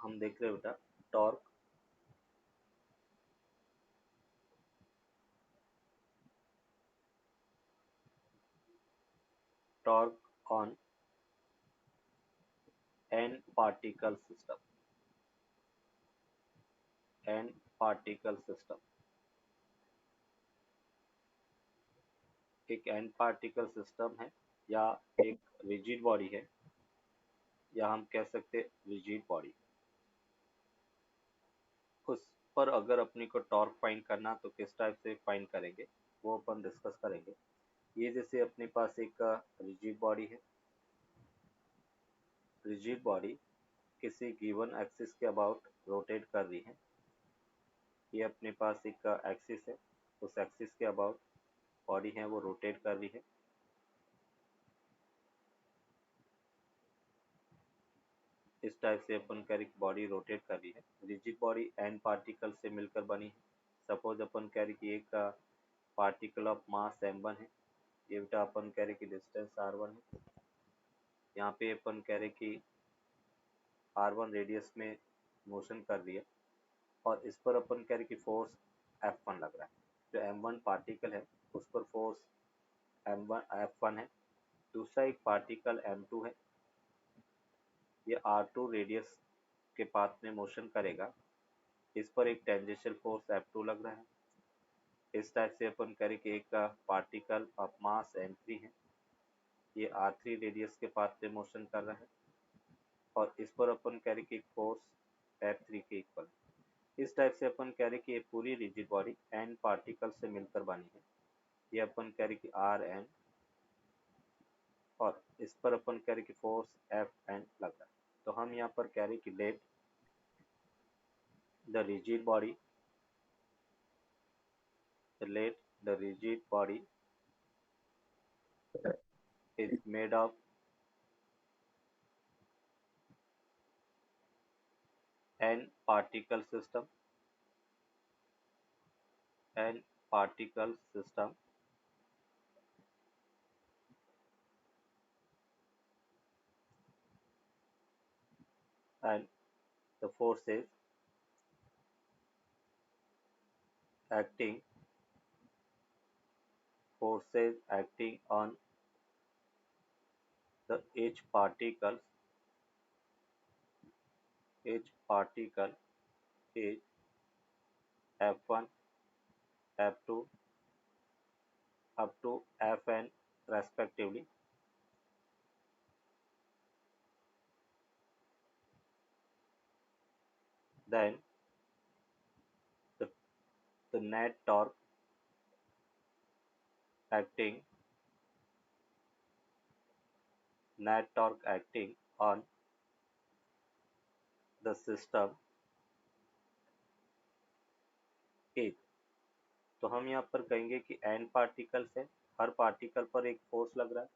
हम देख रहे हैं बेटा torque torque on N particle system. N particle system एक एन पार्टिकल सिस्टम है या एक रिजिड बॉडी है, या हम कह सकते हैं रिजिड बॉडी। उस पर अगर अपने को टॉर्क फाइंड करना तो किस टाइप से फाइंड करेंगे वो अपन डिस्कस करेंगे। ये जैसे अपने पास एक रिजिड बॉडी है। रिजिड बॉडी किसी गिवन एक्सिस के अबाउट रोटेट कर रही है। ये अपने पास एक एक्सिस है, उस एक्सिस के अबाउट बॉडी है वो रोटेट कर रही है। इस टाइप से अपन कह रहे कि बॉडी रोटेट कर रही है। रिजिड बॉडी एन पार्टिकल से मिलकर बनी है। सपोज अपन कह रहे कि एक पार्टिकल ऑफ मास m1 है। ये बेटा अपन कह रहे कि डिस्टेंस r1 है। यहाँ पे अपन कह रहे कि r1 रेडियस में मोशन कर रही है और इस पर अपन कह रहे कि फोर्स F1 लग रहा है। जो m1 पार्टिकल है उस पर फोर्स F1 है। दूसरा एक पार्टिकल m2 है, ये r2 रेडियस के पाथ में मोशन करेगा। इस पर एक टेंजेंशियल फोर्स F2 लग रहा है। इस टाइप से अपन करें कि एक पार्टिकल ऑफ मास m3 है, ये r3 रेडियस के पाथ में मोशन कर रहा है और इस पर अपन कह रहे कि फोर्स F3 के इक्वल। इस टाइप से अपन कह रहे कि ये पूरी रिजिड बॉडी n पार्टिकल से मिलकर बनी है। ये अपन कह रहे कि Rn और इस पर अपन कह रहे कि फोर्स Fn लग रहा है। तो हम यहाँ पर कह रहे कि let the rigid body is made of n particle system and the forces acting on the each particle is F1, F2 up to Fn respectively. Then the, the net torque acting on the system is। तो हम यहाँ पर कहेंगे कि n particles है, हर particle पर एक force लग रहा है।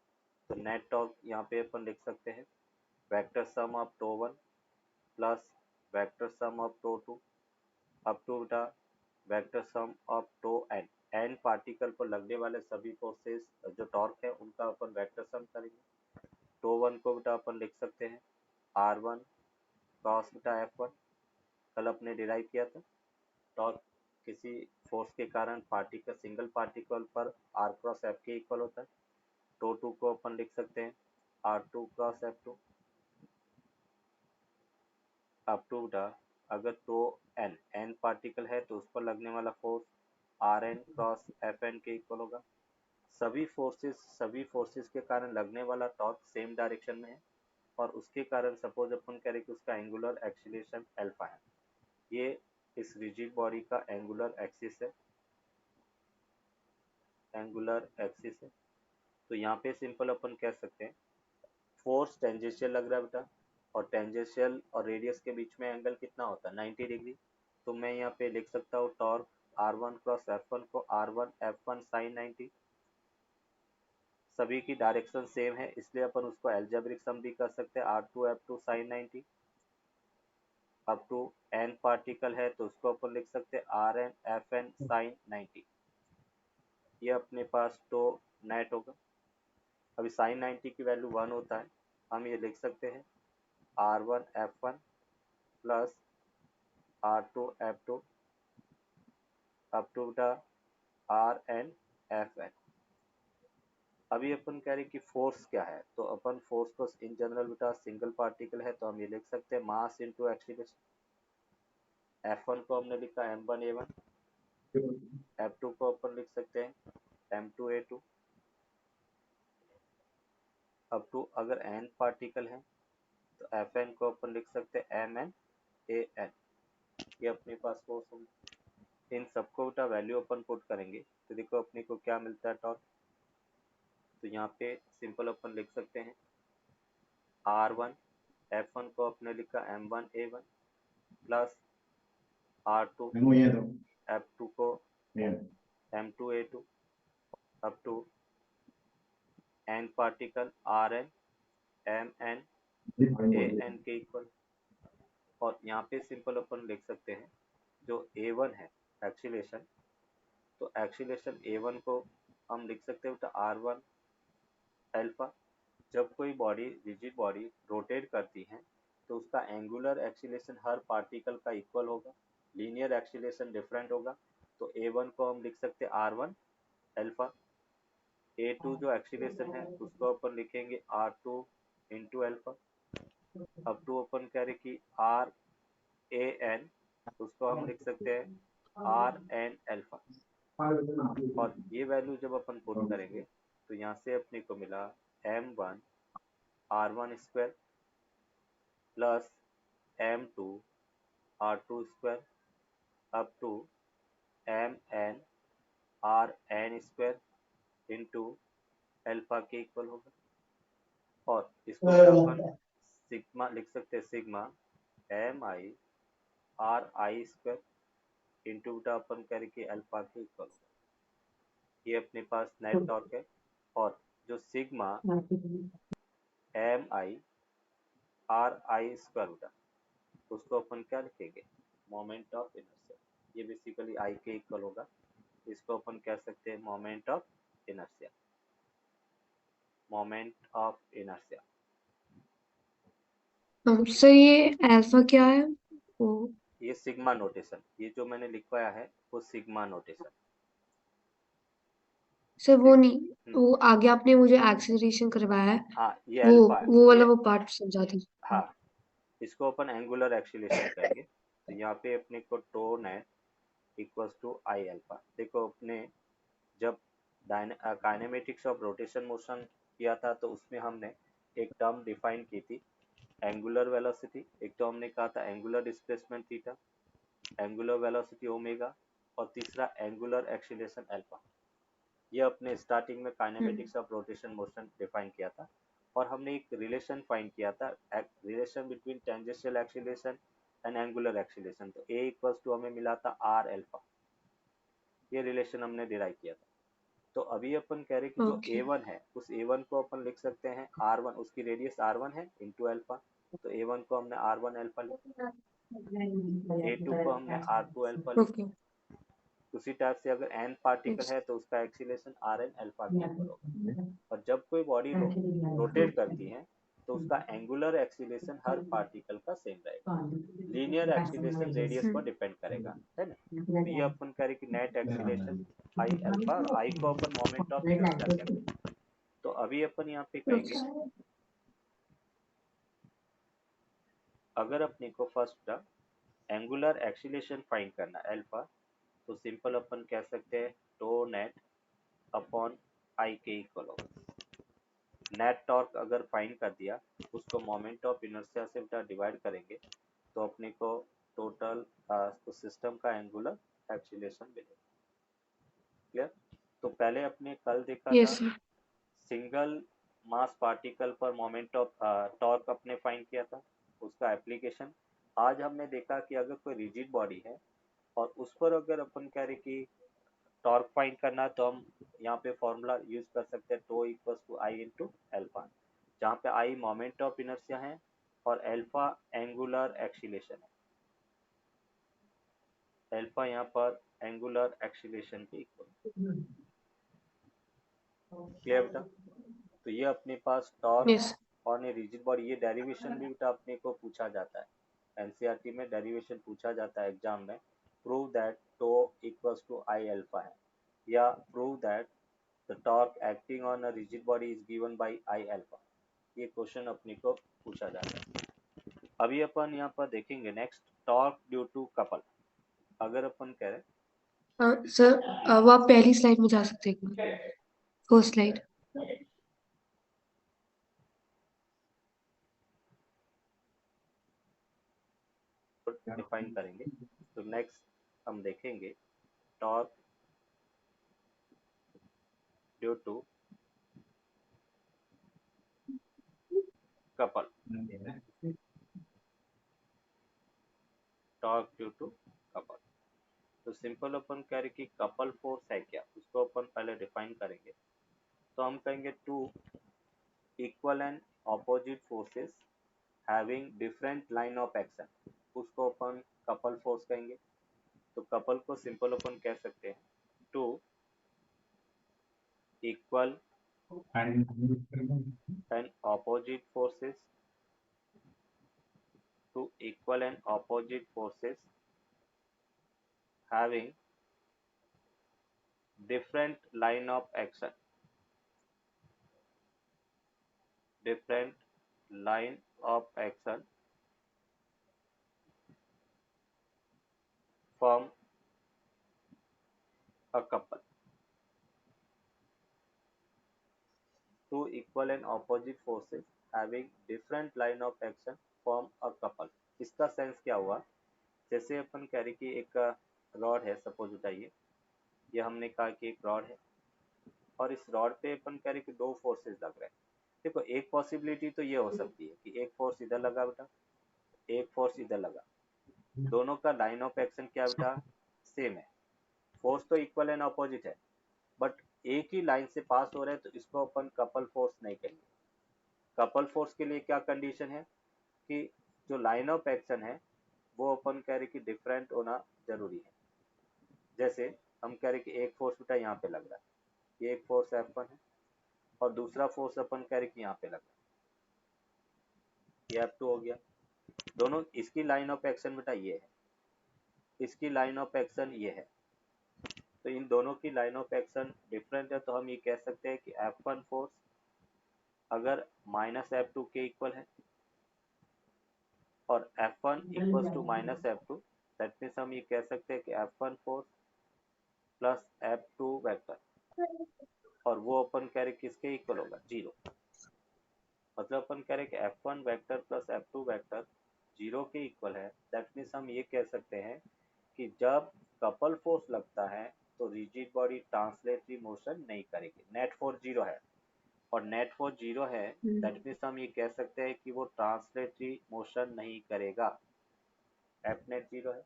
तो नेट टॉर्क यहाँ पे अपन लिख सकते हैं vector sum of tau 1 plus vector sum of tau 2 up to बेटा vector sum of tau n। n particle पर लगने वाले सभी फोर्सेस जो टॉर्क है उनका अपन वेक्टर सम करेंगे। टो 1 को बेटा अपन लिख सकते हैं r1 क्रॉस बेटा f1। कल अपने डिराइव किया था टॉर्क किसी फोर्स के कारण पार्टिकल सिंगल पार्टिकल पर r क्रॉस f के इक्वल होता है। टो 2 को अपन लिख सकते हैं r2 cross f2 up to बेटा अगर टो n पार्टिकल है तो उस पर लगने वाला फोर्स Rn क्रॉस Fn के इक्वल होगा। सभी फोर्सेस के कारण लगने वाला टॉर्क सेम डायरेक्शन में है और उसके कारण सपोज अपन करें कि उसका एंगुलर एक्सीलरेशन अल्फा है। ये इस रिजिड बॉडी का एंगुलर एक्सिस है। तो यहाँ पे सिंपल अपन कह सकते हैं फोर्स टेंजेंशियल लग रहा है बेटा और टेंजेंशियल और रेडियस के बीच में एंगल कितना होता है 90 डिग्री। तो मैं यहाँ पे लिख सकता हूँ टॉर्क r1 क्रॉस f1 को r1 f1 sin 90। सभी की डायरेक्शन सेम है इसलिए अपन उसको एल्जेब्रिक सम भी कर सकते हैं r2 f2 sin 90। अब टू n पार्टिकल है तो उसको अपन लिख सकते हैं rn fn sin 90। ये अपने पास तो नेट होगा। अभी sin 90 की वैल्यू 1 होता है, हम ये लिख सकते हैं r1 f1 plus R2 F2 up to बेटा RN FN। अभी अपन कह रहे कि फोर्स क्या है, तो अपन फोर्स को इन जनरल बेटा सिंगल पार्टिकल है तो हम ये लिख सकते हैं मास इनटू एक्सीलरेशन। F1 को हमने लिखा M1A1, F2 को अपन लिख सकते हैं M2A2 अप टू, अगर n पार्टिकल है तो Fn को अपन लिख सकते हैं MnAn। ये अपने पास फोर्स होंगे। इन सबको बेटा वैल्यू अपन पुट करेंगे तो देखो अपने को क्या मिलता है टॉर्क। तो यहाँ पे सिंपल अपन लिख सकते हैं R1, F1 को अपने लिखा M1A1 प्लस R2 F2 को M2A2 up to n particle Rn Mn An के इक्वल। और यहाँ पे सिंपल अपन लिख सकते हैं जो A1 है एक्सीलेशन, तो एक्सीलेशन A1 को हम लिख सकते हैं बेटा R1 अल्फा। जब कोई बॉडी रिजिड बॉडी रोटेट करती है तो उसका एंगुलर एक्सीलेशन हर पार्टिकल का इक्वल होगा, लीनियर एक्सीलेशन डिफरेंट होगा। तो A1 को हम लिख सकते हैं R1 अल्फा। A2 जो एक्सीलेशन है उसको अपन लिखेंगे R2 इंटू अल्फा। अब टू अपन कह रहे कि RAN उसको हम लिख सकते हैं RN अल्फा। और ये वैल्यू जब अपन पुट करेंगे तो यहाँ से अपने को मिला M1 R1 square plus M2 R2 square up to MN RN square into alpha के इक्वल होगा। और इसको क्या अपन सिग्मा लिख सकते हैं, sigma MI RI square into बेटा अपन करके अल्फा के इक्वल होगा। ये अपने पास नेट टॉर्क है। और जो सिग्मा MI RI स्क्वायर बेटा उसको अपन क्या लिखेंगे, मोमेंट ऑफ इनर्शिया। ये बेसिकली I के इक्वल होगा, इसको अपन कह सकते हैं moment of inertia, moment of inertia. Sir ये अल्फा क्या है? वो ये सिग्मा नोटेशन, ये जो मैंने लिखवाया है वो सिग्मा नोटेशन। सर वो नहीं, वो आगे आपने मुझे एक्सेलरेशन करवाया है, हाँ ये वो अल्फा, वो वाला ये वो पार्ट समझा दीजिए। हाँ इसको अपन एंगुलर एक्सीलेशन कहेंगे। तो यहाँ पे अपने को tau net equals to I alpha. देखो अपने जब काइनेमेटिक्स ऑफ रोटेशन मोशन किया था तो उसमें हमने एक टर्म डिफाइन की थी एंगुलर वेलोसिटी, एक तो हमने कहा था angular displacement theta, angular velocity omega, और तीसरा एंगुलर एक्सीलरेशन अल्फा। ये अपने स्टार्टिंग में kinematics of rotation motion define किया था। और हमने एक रिलेशन फाइंड किया था, relation between tangential acceleration and angular acceleration. तो ए इक्वल्स टू हमें मिला था आर अल्फा, ये रिलेशन हमने डिराइव किया था। तो अभी अपन कह रहे कि जो ओके। A1 है उस A1 को अपन लिख सकते हैं R1, उसकी रेडियस R1 है इंटू अल्फा। तो A1 को हमने R1 अल्फा लिखा, A2 को हमने R2 अल्फा ओके। लिखा। उसी टाइप से अगर n पार्टिकल है तो उसका एक्सीलेशन Rn अल्फा के इक्वल होगा। और जब कोई बॉडी रोटेट करती है तो उसका एंगुलर एक्सीलेशन हर पार्टिकल का सेम रहेगा, लीनियर एक्सीलेशन रेडियस पर डिपेंड करेगा, है ना। तो ये अपन कह रहे कि नेट एक्सीलेशन आई अल्फा, और आई को अपन मोमेंट ऑफ इनर्शिया कहते हैं। तो अभी अपन यहाँ पे कहेंगे अगर अपने को फर्स्ट एंगुलर एक्सीलेशन फाइंड करना अल्फा, तो सिंपल अपन कह सकते हैं टो नेट अपॉन आई के इक्वल होगा। नेट टॉर्क अगर फाइंड कर दिया उसको मोमेंट ऑफ इनर्शिया से डिवाइड करेंगे तो अपने को टोटल सिस्टम का एंगुलर एक्सीलरेशन मिलेगा। क्लियर। तो पहले अपने कल देखा था यस सर। सिंगल मास पार्टिकल पर मोमेंट ऑफ टॉर्क अपने फाइंड किया था, उसका एप्लीकेशन। आज हमने देखा कि अगर कोई रिजिड बॉडी है और उस पर अगर अपन कह रहे कि टॉर्क फाइंड करना है तो हम यहाँ पे फॉर्मूला यूज कर सकते हैं tau equals to I into alpha, जहाँ पे आई मोमेंट ऑफ इनर्शिया है और एल्फा एंगुलर एक्सीलेशन है। एल्फा यहाँ पर एंगुलर एक्सीलेशन के इक्वल। क्लियर बेटा। तो ये अपने पास टॉर्क यस। और रिजिड बॉडी, ये डेरिवेशन भी बेटा अपने को पूछा जाता है एनसीईआरटी में डेरिवेशन पूछा जाता है एग्जाम में, prove that tau equals to I alpha है, या prove that the torque acting on a rigid body is given by I alpha. ये क्वेश्चन अपने को पूछा जाता है। अभी अपन यहाँ पर देखेंगे next, torque due to couple. अगर अपन कह रहे सर वो आप पहली स्लाइड में जा सकते हैं, फर्स्ट स्लाइड। डिफाइन करेंगे, तो नेक्स्ट हम देखेंगे torque due to couple. Torque due to couple, तो सिंपल अपन कह रहे कि कपल फोर्स है क्या, उसको अपन पहले डिफाइन करेंगे। तो हम कहेंगे two equal and opposite forces having different line of action, उसको अपन कपल फोर्स कहेंगे। तो कपल को सिंपल अपन कह सकते हैं two equal and opposite forces, two equal and opposite forces having different line of action, different line of action from a couple, two equal and opposite forces having different line of action from a couple। इसका sense क्या हुआ, जैसे अपन कह रहे कि एक rod है, suppose उठाइए, ये हमने कहा कि एक रॉड है और इस रॉड पे अपन कह रहे कि दो फोर्सेस लग रहे हैं। देखो एक पॉसिबिलिटी तो ये हो सकती है कि एक फोर्स इधर लगा बेटा, एक फोर्स इधर लगा, दोनों का लाइन ऑफ एक्शन क्या बेटा, सेम है, फोर्स तो इक्वल एंड अपोजिट है, बट एक ही लाइन से पास हो रहे हैं, तो इसको अपन कपल फोर्स नहीं कहेंगे। कपल फोर्स के लिए क्या कंडीशन है कि जो लाइन ऑफ एक्शन है वो अपन कह रहे कि डिफरेंट होना जरूरी है। जैसे हम कह रहे कि एक फोर्स बेटा यहाँ पे लग रहा है, ये एक फोर्स F1 है, और दूसरा फोर्स अपन कह रहे कि यहाँ पे लग रहा है, ये F2 हो गया। दोनों इसकी लाइन ऑफ एक्शन बेटा ये है, इसकी लाइन ऑफ एक्शन ये है, तो इन दोनों की लाइन ऑफ एक्शन डिफरेंट है, तो हम ये कह सकते हैं कि F1 फोर्स अगर -F2 के इक्वल है और F1 equals to -F2, that means हम ये कह सकते हैं कि F1 force plus F2 vector, और वो अपन कह रहे किसके इक्वल होगा, जीरो। मतलब अपन कह रहे कि F1 vector plus F2 vector zero के इक्वल है। दैट मीन्स हम ये कह सकते हैं कि जब कपल फोर्स लगता है तो रिजिड बॉडी ट्रांसलेटरी मोशन नहीं करेगी, नेट फोर्स जीरो है, और नेट फोर्स जीरो है, दैट मीन्स हम ये कह सकते हैं कि वो ट्रांसलेटरी मोशन नहीं करेगा, एफ नेट जीरो है।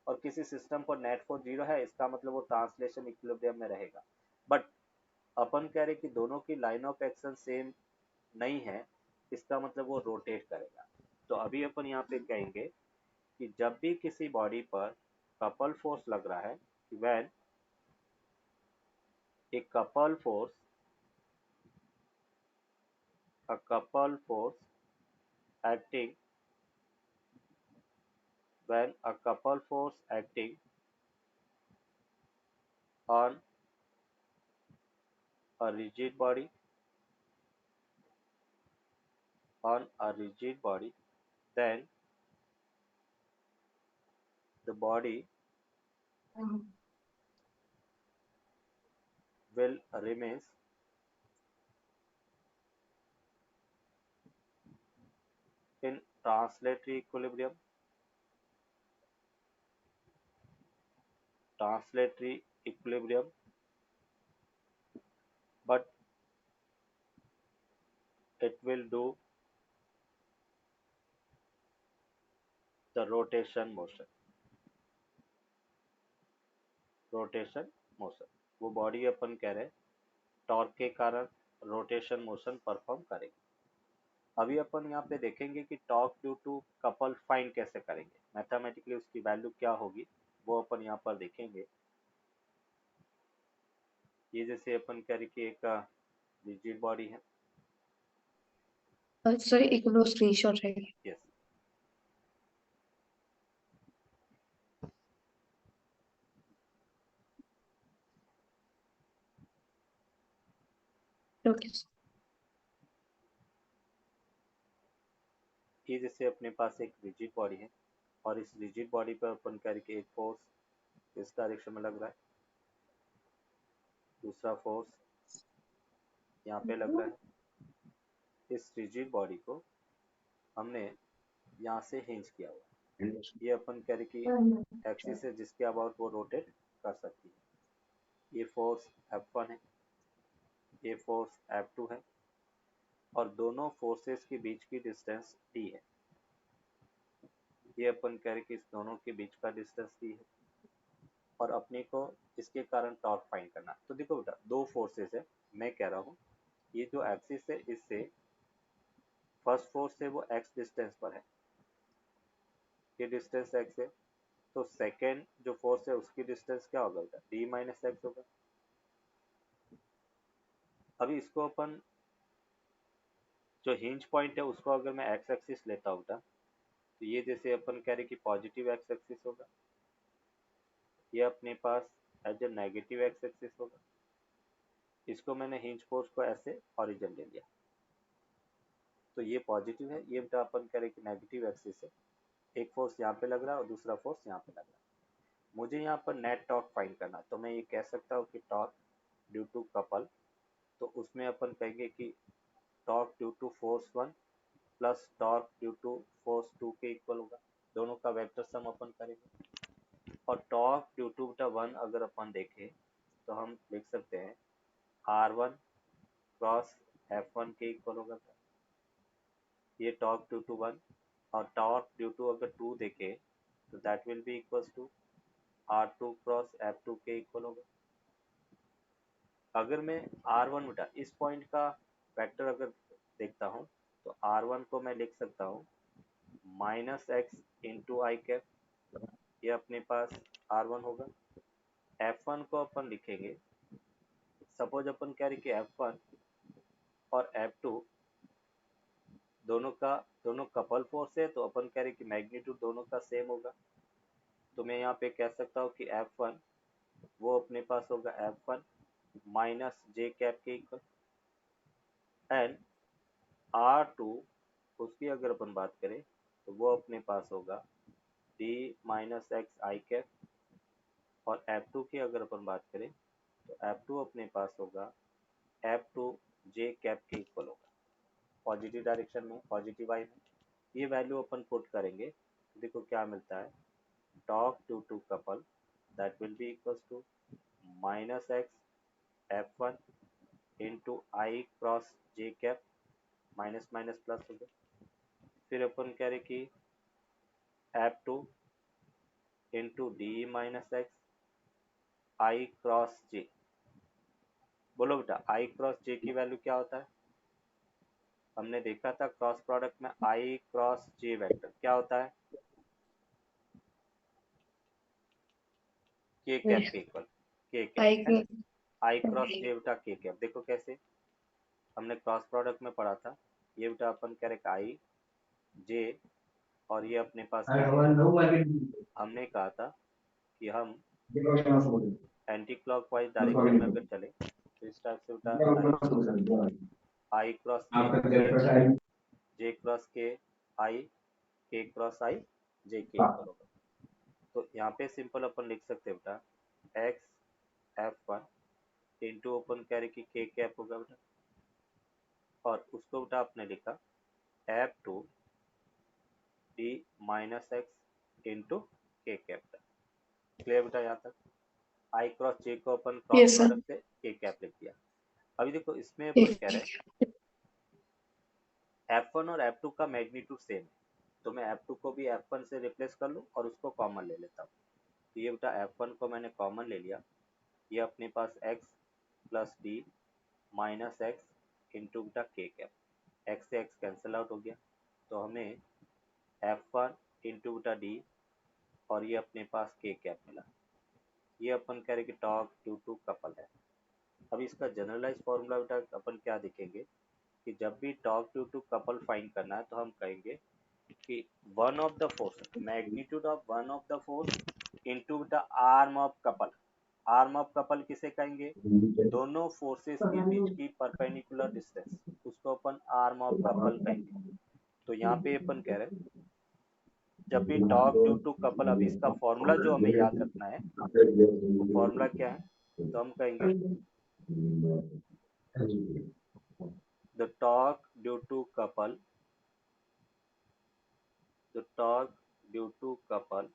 और किसी सिस्टम पर नेट फोर्स जीरो है, इसका मतलब वो ट्रांसलेशन इक्विलिब्रियम में रहेगा। बट अपन कह रहे कि दोनों की लाइन ऑफ एक्शन सेम नहीं है, इसका मतलब वो रोटेट करेगा। तो अभी अपन यहाँ पे कहेंगे कि जब भी किसी बॉडी पर कपल फोर्स लग रहा है, when a couple force, a couple force acting, when a couple force acting on a rigid body, on a rigid body, then the body will remains in translatory equilibrium, translatory equilibrium, but it will do the rotation motion, rotation motion। वो body अपन कह रहे हैं torque के कारण rotation motion perform करेगी। अभी अपन यहाँ पे देखेंगे कि torque due to couple find कैसे करेंगे, मैथमेटिकली उसकी वैल्यू क्या होगी वो अपन यहाँ पर देखेंगे। ये जैसे अपन कह रहे कि एक रिजिड बॉडी है, सर एक नो स्क्रीनशॉट है। Yes, okay sir. ये जैसे अपने पास एक रिजिड बॉडी है और इस रिजिड बॉडी पर अपन करके एक फोर्स इस डायरेक्शन में लग रहा है, दूसरा फोर्स यहाँ पे लग रहा है। इस रिजिड बॉडी को हमने यहाँ से हिंज किया हुआ है। ये अपन कह कि एक्सिस है जिसके अबाउट वो रोटेट कर सकती है। ये फोर्स F1 है, ये फोर्स F2 है और दोनों फोर्सेस के बीच की डिस्टेंस T है। ये अपन कह रहे कि इस दोनों के बीच का डिस्टेंस T है और अपने को इसके कारण टॉर्क फाइंड करना। तो देखो बेटा दो फोर्सेस है, मैं कह रहा हूँ ये जो एक्सिस है इससे फर्स्ट फोर्स है वो x डिस्टेंस पर है, ये डिस्टेंस x है, तो सेकेंड जो फोर्स है उसकी डिस्टेंस क्या होगा बेटा d माइनस एक्स होगा। अभी इसको अपन जो हिंज पॉइंट है उसको अगर मैं एक्स एक्सिस लेता हूँ बेटा तो ये जैसे अपन कह रहे कि पॉजिटिव एक्स एक्सिस होगा, ये अपने पास as a negative X axis होगा। इसको मैंने हिंज फोर्स को ऐसे ओरिजिन ले लिया, तो ये पॉजिटिव है, ये बेटा अपन कह रहे कि नेगेटिव एक्सिस है। एक फोर्स यहाँ पे लग रहा है और दूसरा फोर्स यहाँ पे लग रहा है। मुझे यहाँ पर नेट टॉर्क फाइंड करना, तो मैं ये कह सकता हूँ कि टॉर्क ड्यू टू कपल, तो उसमें अपन कहेंगे कि torque due to force 1 plus torque due to force 2 के इक्वल होगा। दोनों का वेक्टर सम अपन करेंगे और टॉर्क ड्यू टू बेटा 1 अगर अपन देखें तो हम लिख सकते हैं R1 क्रॉस F1 के इक्वल होगा। ये टॉर्क ड्यू टू 1 और टॉर्क ड्यू टू अगर 2 देखें तो that will be equals to R2 cross F2 के इक्वल होगा। अगर मैं R1 बेटा इस पॉइंट का वेक्टर अगर देखता हूँ तो R1 को मैं लिख सकता हूँ माइनस एक्स इंटू आई कैप, ये अपने पास R1 होगा। F1 को अपन लिखेंगे, सपोज अपन कह रहे कि F1 और F2 दोनों कपल फोर्स है तो अपन कह रहे कि मैग्नीट्यूड दोनों का सेम होगा। तो मैं यहाँ पे कह सकता हूँ कि F1 वो अपने पास होगा F1 माइनस जे कैप के इक्वल एंड R2 उसकी अगर अपन बात करें तो वो अपने पास होगा d माइनस एक्स आई कैप और F2 की अगर अपन बात करें तो F2 अपने पास होगा F2 जे कैप के इक्वल होगा। पॉजिटिव डायरेक्शन में पॉजिटिव आई में ये वैल्यू अपन पुट करेंगे तो देखो क्या मिलता है, torque due to couple that will be equals to minus X F1 into I cross J cap, minus minus plus हो गया। फिर अपन कह रहे कि F2 into D minus X I cross J. बोलो बेटा आई क्रॉस जे की वैल्यू क्या होता है, हमने देखा था क्रॉस प्रोडक्ट में आई क्रॉस जे वेक्टर क्या होता है, के कैप के इक्वल, के कैप है ना। आई क्रॉस जे बेटा के कैप, देखो कैसे हमने क्रॉस प्रोडक्ट में पढ़ा था, ये बेटा अपन कह रहे आई जे और ये अपने पास के हमने कहा था कि हम एंटी क्लॉकवाइज डायरेक्शन में अगर चले तो इस टाइप से बेटा आई क्रॉस जे क्रॉस के आई, के क्रॉस आई जे के इक्वल होगा। तो यहाँ पे सिंपल अपन लिख सकते हैं बेटा एक्स F1 इंटू अपन कह रहे कि के कैप होगा बेटा और उसको बेटा आपने लिखा F2 D minus x into के कैप। क्लियर बेटा यहाँ तक, आई क्रॉस जे को अपन क्रॉस यस सर। प्रोडक्ट से के कैप लिख दिया। अभी देखो इसमें अपन कह रहे हैं F1 और F2 का मैग्नीट्यूड सेम है, तो मैं F2 को भी F1 से रिप्लेस कर लूँ और उसको कॉमन ले लेता हूँ। तो ये बेटा F1 को मैंने कॉमन ले लिया, ये अपने पास x plus D minus x into बेटा के कैप, एक्स से एक्स कैंसिल आउट हो गया तो हमें F1 इंटू बेटा डी और ये अपने पास के कैप मिला। ये अपन कह रहे कि टॉर्क ड्यू टू कपल है। अब इसका जनरलाइज फॉर्मूला बेटा अपन क्या देखेंगे कि जब भी torque due to couple find करना है तो हम कहेंगे कि one of the force magnitude of one of the force into the arm of couple, arm of couple किसे कहेंगे? दोनों फोर्सेस के बीच की परपेंडिकुलर डिस्टेंस, उसको अपन आर्म ऑफ कपल कहेंगे। तो यहाँ पे अपन कह रहे हैं जब भी टॉर्क ड्यू टू कपल, अब इसका फॉर्मूला जो हमें याद रखना है वो फॉर्मूला क्या है, तो हम कहेंगे the torque due to couple, the torque due to couple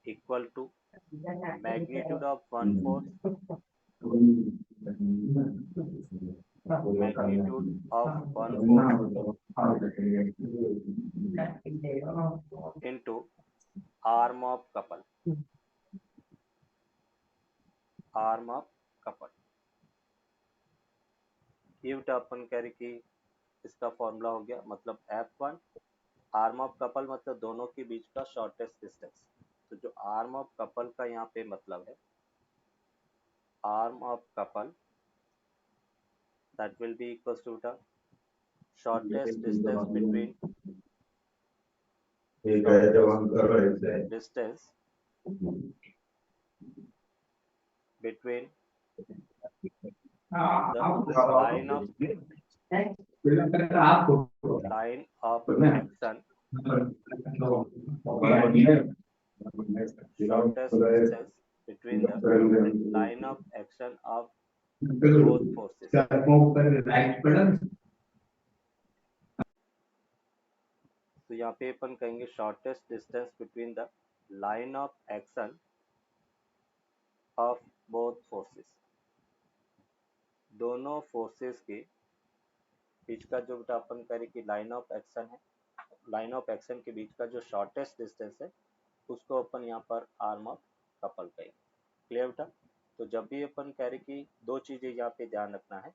equal to magnitude of one force, magnitude of one force into arm of couple, arm of couple। ये बेटा अपन कह रहे कि इसका फॉर्मूला हो गया, मतलब F1, आर्म ऑफ कपल मतलब दोनों के बीच का शॉर्टेस्ट डिस्टेंस। तो जो आर्म ऑफ कपल का यहाँ पे मतलब है, arm of couple that will be equals to the shortest distance between, shortest distance between the line of action, shortest distance between the line of action of both forces। तो यहाँ पे अपन कहेंगे shortest distance between the line of action of both forces, दोनों forces के बीच का जो बेटा अपन करें कि लाइन ऑफ एक्शन है, लाइन ऑफ एक्शन के बीच का जो शॉर्टेस्ट डिस्टेंस है उसको अपन यहाँ पर आर्म ऑफ कपल कहेंगे। क्लियर बेटा? तो जब भी अपन कह रहे कि दो चीजें यहाँ पे ध्यान रखना है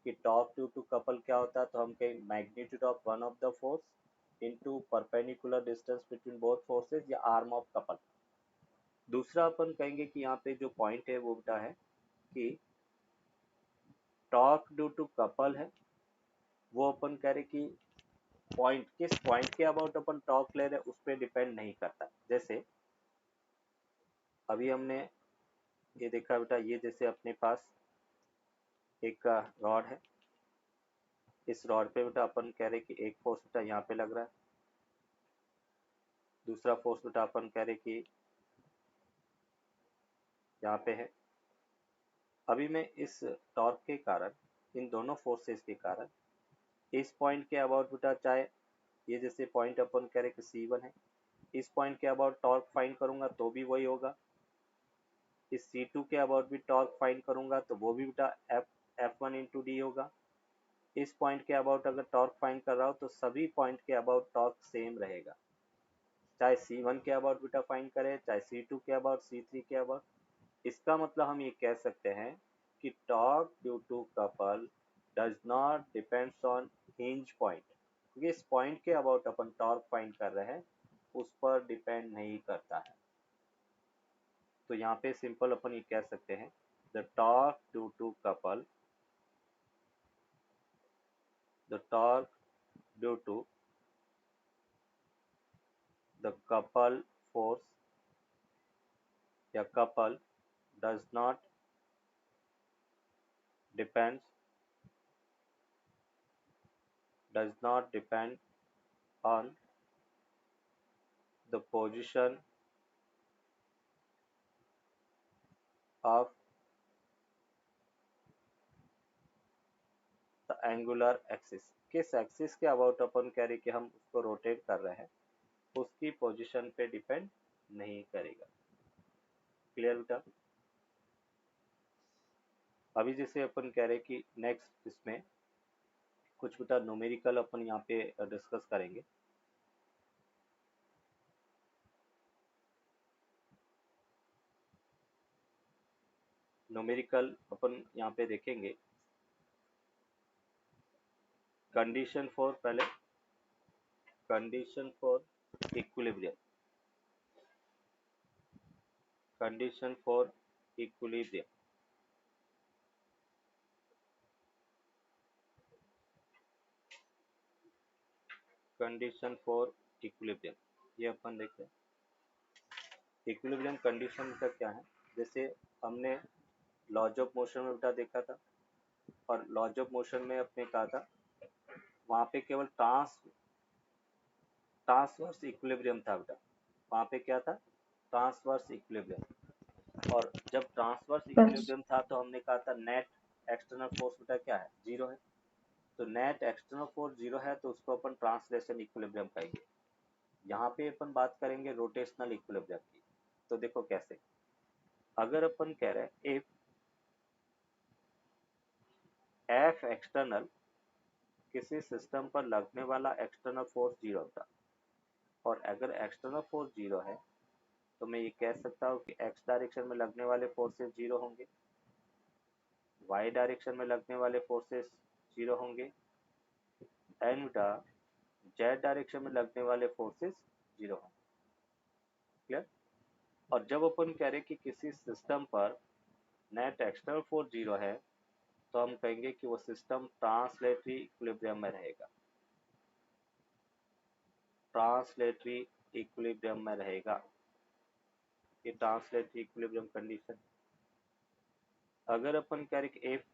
कि टॉर्क ड्यू टू कपल क्या होता है, तो हम कहें magnitude of one of the force into perpendicular distance between both forces या आर्म ऑफ कपल। दूसरा अपन कहेंगे कि यहाँ पे जो पॉइंट है वो बेटा है कि टॉर्क ड्यू टू कपल है, वो अपन कह रहे कि पॉइंट, किस पॉइंट के अबाउट अपन टॉर्क ले रहे हैं उस पर डिपेंड नहीं करता। जैसे अभी हमने ये देखा बेटा, ये जैसे अपने पास एक रॉड है, इस रॉड पे बेटा अपन कह रहे कि एक फोर्स बेटा यहाँ पे लग रहा है, दूसरा फोर्स बेटा अपन कह रहे कि यहाँ पे है। अभी मैं इस टॉर्क के कारण, इन दोनों फोर्सेस के कारण इस पॉइंट के अबाउट बेटा, चाहे ये जैसे पॉइंट अपन कह रहे कि C1 है, इस पॉइंट के अबाउट टॉर्क फाइंड करूंगा तो भी वही होगा, इस C2 के अबाउट भी टॉर्क फाइंड करूंगा तो वो भी बेटा F1 इंटू डी होगा। इस पॉइंट के अबाउट अगर टॉर्क फाइंड कर रहा हो तो सभी पॉइंट के अबाउट टॉर्क सेम रहेगा, चाहे C1 के अबाउट बेटा फाइंड करें, चाहे C2 के अबाउट, C3 के अबाउट। इसका मतलब हम ये कह सकते हैं कि torque due to couple does not depends on hinge point, क्योंकि इस पॉइंट के अबाउट अपन टॉर्क फाइंड कर रहे हैं उस पर डिपेंड नहीं करता है। तो यहाँ पे सिंपल अपन ये कह सकते हैं the torque due to couple, the torque due to the couple force या couple does not depends, does not depend on the position of the angular axis। किस एक्सिस के अबाउट अपन कह रहे कि हम उसको रोटेट कर रहे हैं उसकी पोजीशन पे डिपेंड नहीं करेगा। क्लियर बेटा? अभी जैसे अपन कह रहे कि नेक्स्ट इसमें कुछ बेटा न्यूमेरिकल अपन यहाँ पे डिस्कस करेंगे। न्यूमेरिकल अपन यहाँ पे देखेंगे कंडीशन फॉर, पहले condition for equilibrium, condition for equilibrium, condition for equilibrium, ये अपन देखते हैं। इक्विलिब्रियम कंडीशन का क्या है, जैसे हमने लॉज ऑफ मोशन में बेटा देखा था, और लॉज ऑफ मोशन में अपने कहा था वहाँ पे केवल ट्रांसवर्स इक्विलिब्रियम था बेटा। वहाँ पे क्या था, ट्रांसवर्स इक्विलिब्रियम। और जब ट्रांसवर्स बस इक्विलिब्रियम था तो हमने कहा था नेट एक्सटर्नल फोर्स बेटा क्या है, जीरो है। तो नेट एक्सटर्नल फोर्स जीरो है तो उसको अपन ट्रांसलेशन इक्विलिब्रियम कहेंगे। यहाँ पे अपन बात करेंगे रोटेशनल इक्विलिब्रियम की। तो देखो कैसे, अगर अपन कह रहे हैं इफ एफ एक्सटर्नल, किसी सिस्टम पर लगने वाला एक्सटर्नल फोर्स जीरो था, और अगर एक्सटर्नल फोर्स जीरो है तो मैं ये कह सकता हूँ कि एक्स डायरेक्शन में लगने वाले फोर्सेस जीरो होंगे, वाई डायरेक्शन में लगने वाले फोर्सेस जीरो होंगे, एंड जेड डायरेक्शन में लगने वाले फोर्सेस जीरो होंगे। क्लियर। और जब अपन कह रहे कि किसी सिस्टम पर नेट एक्सटर्नल फोर्स जीरो है तो हम कहेंगे कि वो सिस्टम ट्रांसलेटरी इक्विलिब्रियम में रहेगा, ट्रांसलेटरी इक्विलिब्रियम में रहेगा। ये ट्रांसलेटरी इक्विलिब्रियम कंडीशन। अगर अपन कह रहे कि if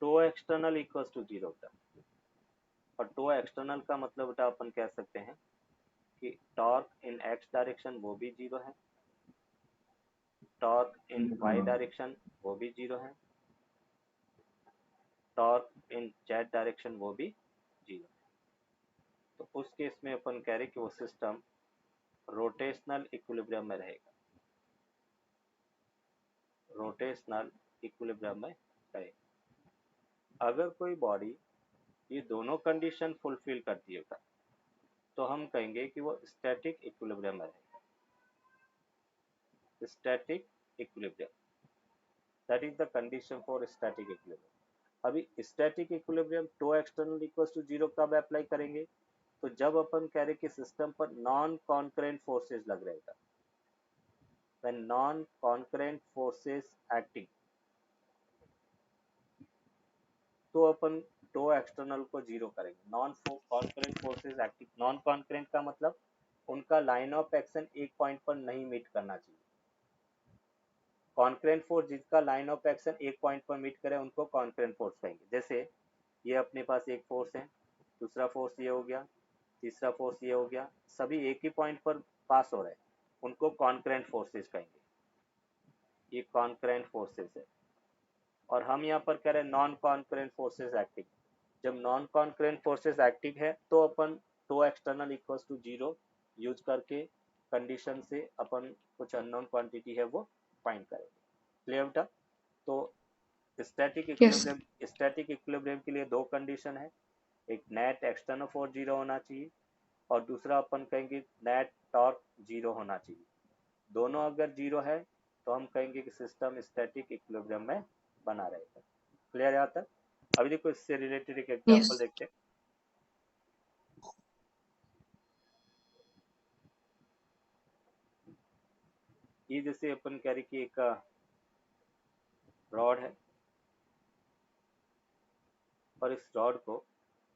tau external equals to zero बेटा, और टो एक्सटर्नल का मतलब बेटा अपन कह सकते हैं कि टॉर्क इन एक्स डायरेक्शन वो भी जीरो है, टॉर्क इन वाई डायरेक्शन वो भी जीरो है, टॉर्क इन जेड डायरेक्शन वो भी जीरो है। तो उस केस में अपन कह रहे कि वो सिस्टम रोटेशनल इक्विलिब्रियम में रहेगा, रोटेशनल इक्विलिब्रियम में रहेगा। अगर कोई बॉडी ये दोनों कंडीशन फुलफिल करती है तो हम कहेंगे कि वो स्टैटिक इक्विलिब्रियम में रहेगा, static equilibrium, that is the condition for static equilibrium. अभी static equilibrium tau external equals to zero कब अप्लाई करेंगे, तो जब अपन कह रहे कि सिस्टम पर नॉन कॉन्करेंट फोर्सेस लग रहे था, when non concurrent forces acting, तो अपन टो एक्सटर्नल को जीरो करेंगे। Non concurrent forces acting, non concurrent का मतलब उनका लाइन ऑफ एक्शन एक पॉइंट पर नहीं मीट करना चाहिए। कॉन्करेंट फोर्स जिसका लाइन ऑफ एक्शन एक पॉइंट पर मीट करे उनको कॉन्करेंट फोर्स कहेंगे। जैसे ये अपने पास एक फोर्स है, दूसरा फोर्स ये हो गया, तीसरा फोर्स ये हो गया, सभी एक ही पॉइंट पर पास हो रहे हैं, उनको कॉन्करेंट फोर्सेस कहेंगे। ये कॉन्करेंट फोर्सेस है। और हम यहाँ पर कह रहे हैं नॉन कॉन्करेंट फोर्सेस एक्टिव। जब नॉन कॉन्करेंट फोर्सेस एक्टिव है तो अपन tau external equals to zero use करके कंडीशन से अपन कुछ अननोन क्वांटिटी है वो फाइंड करेंगे। क्लियर बेटा। तो यस स्टैटिक इक्विलिब्रियम के लिए दो कंडीशन है, एक नेट एक्सटर्नल फोर्स जीरो होना चाहिए और दूसरा अपन कहेंगे नेट टॉर्क जीरो होना चाहिए। दोनों अगर जीरो है तो हम कहेंगे कि सिस्टम स्टैटिक इक्विलिब्रियम में बना रहेगा। क्लियर यहाँ तक। अभी देखो इससे रिलेटेड एक यस एग्जांपल देखते हैं। ये जैसे अपन कह रहे कि एक रॉड है और इस रॉड को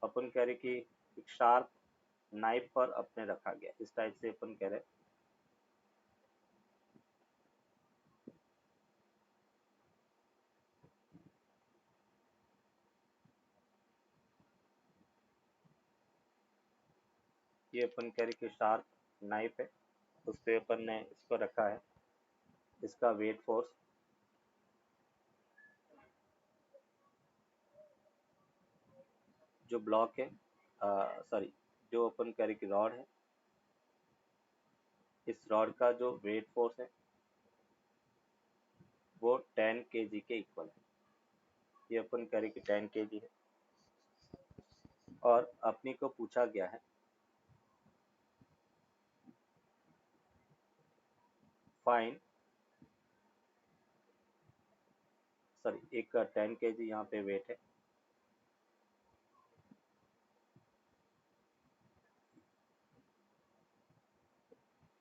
अपन कह रहे कि एक शार्प नाइफ पर अपने रखा गया, इस टाइप से अपन कह रहे। ये अपन कह रहे कि शार्प नाइफ है, उस पे अपन ने इसको रखा है, इसका वेट फोर्स जो ब्लॉक है, सॉरी, जो अपन कह रहे कि रॉड है, इस रॉड का जो वेट फोर्स है वो 10 kg के इक्वल है। ये अपन कह रहे कि 10 kg है और अपने को पूछा गया है फाइन, सॉरी एक 10 kg यहाँ पे वेट है,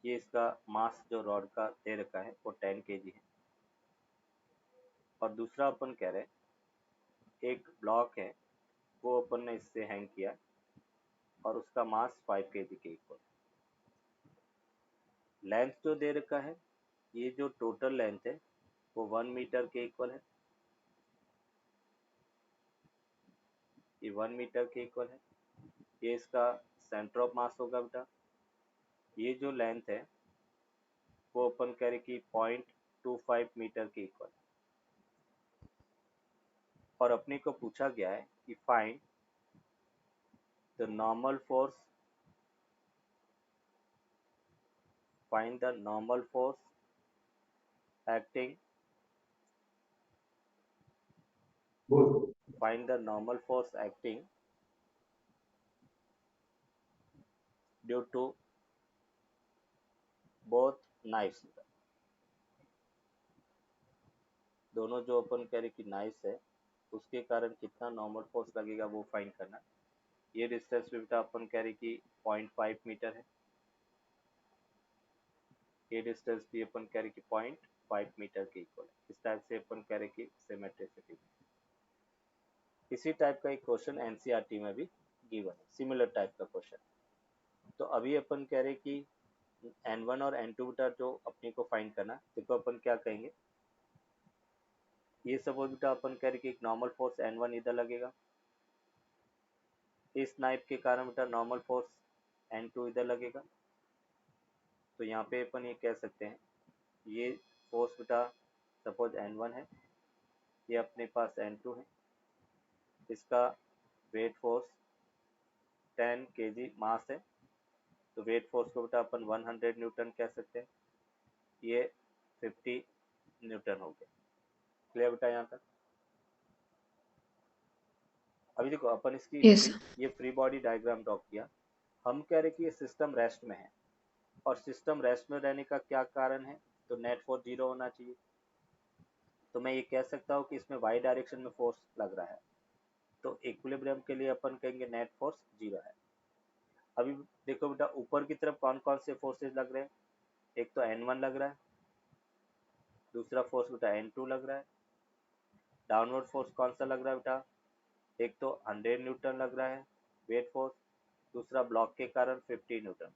ये इसका मास जो रॉड का दे रखा है वो 10 kg है। और दूसरा अपन कह रहे हैं एक ब्लॉक है वो अपन ने इससे हैंग किया और उसका मास 5 kg के इक्वल। लेंथ जो दे रखा है, ये जो टोटल लेंथ है वो 1 मीटर के इक्वल है, ये 1 मीटर के इक्वल है। ये इसका सेंटर ऑफ मास होगा बेटा। ये जो लेंथ है वो अपन कह रहे कि 0.25 मीटर के इक्वल है। और अपने को पूछा गया है कि find the normal force, find the normal force acting, find the normal force acting due to both knives। दोनों जो अपन कह रहे कि नाइफ है उसके कारण कितना नॉर्मल फोर्स लगेगा वो फाइंड करना। ये डिस्टेंस भी बेटा अपन कह रहे कि 0.5 मीटर है, ये डिस्टेंस भी अपन कह रहे कि 0.5 मीटर के इक्वल है। इस टाइप से अपन कह रहे कि सिमेट्रिसिटी। इसी टाइप का एक क्वेश्चन एनसीईआरटी में भी गिवन है, सिमिलर टाइप का क्वेश्चन। तो अभी अपन कह रहे कि N1 और N2 बेटा जो अपने को फाइंड करना, देखो अपन क्या कहेंगे। ये सपोज बेटा अपन कह रहे कि एक नॉर्मल फोर्स N1 इधर लगेगा, इस नाइफ के कारण बेटा नॉर्मल फोर्स N2 इधर लगेगा। तो यहाँ पे अपन ये कह सकते हैं ये फोर्स बेटा सपोज N1 है, ये अपने पास N2 है, इसका वेट फोर्स 10 kg मास है। तो वेट फोर्स को बेटा अपन 100 न्यूटन कह सकते हैं, ये 50 न्यूटन हो गया। क्लियर बेटा यहाँ तक? अभी देखो अपन इसकी यस सर। ये फ्री बॉडी डायग्राम ड्रॉ किया। हम कह रहे कि ये सिस्टम रेस्ट में है, और सिस्टम रेस्ट में रहने का क्या कारण है, तो नेट फोर्स 0 होना चाहिए। तो मैं ये कह सकता हूँ कि इसमें वाई डायरेक्शन में फोर्स लग रहा है, तो इक्विलिब्रियम के लिए अपन कहेंगे नेट फोर्स 0 है। अभी देखो बेटा ऊपर की तरफ कौन कौन से फोर्सेज लग रहे हैं, एक तो N1 लग रहा है, दूसरा फोर्स बेटा N2 लग रहा है। डाउनवर्ड फोर्स कौन सा लग रहा है बेटा, एक तो 100 न्यूटन लग रहा है वेट फोर्स, दूसरा ब्लॉक के कारण 50 न्यूटन।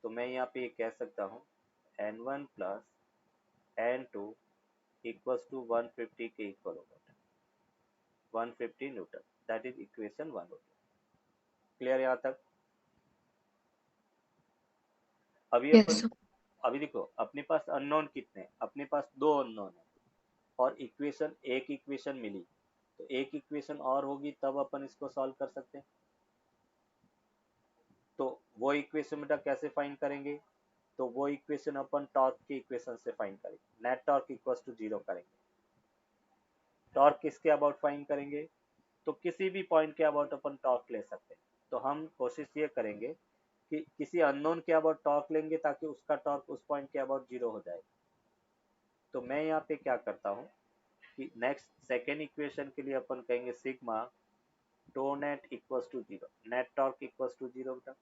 तो मैं यहाँ पे ये कह सकता हूँ N1 plus N2 equals to 150 के इक्वल होगा, 150 न्यूटन। दैट इज इक्वेशन 1 हो गया। क्लियर यहाँ तक? अभी यस अपन सर। अभी देखो अपने पास अननोन कितने हैं, अपने पास 2 अननोन है और इक्वेशन एक इक्वेशन मिली, तो एक इक्वेशन और होगी तब अपन इसको सॉल्व कर सकते हैं। तो वो इक्वेशन बेटा कैसे फाइंड करेंगे, तो वो इक्वेशन अपन टॉर्क की इक्वेशन से फाइंड करेंगे। नेट टॉर्क इक्वल्स टू 0 करेंगे। टॉर्क किसके अबाउट फाइंड करेंगे, तो किसी भी पॉइंट के अबाउट अपन टॉर्क ले सकते हैं। तो हम कोशिश ये करेंगे कि किसी अननोन के अबाउट टॉर्क लेंगे ताकि उसका टॉर्क उस पॉइंट के अबाउट 0 हो जाए। तो मैं यहाँ पे क्या करता हूँ कि नेक्स्ट सेकेंड इक्वेशन के लिए अपन कहेंगे sigma tau net equals to 0, net torque equals to 0 बेटा।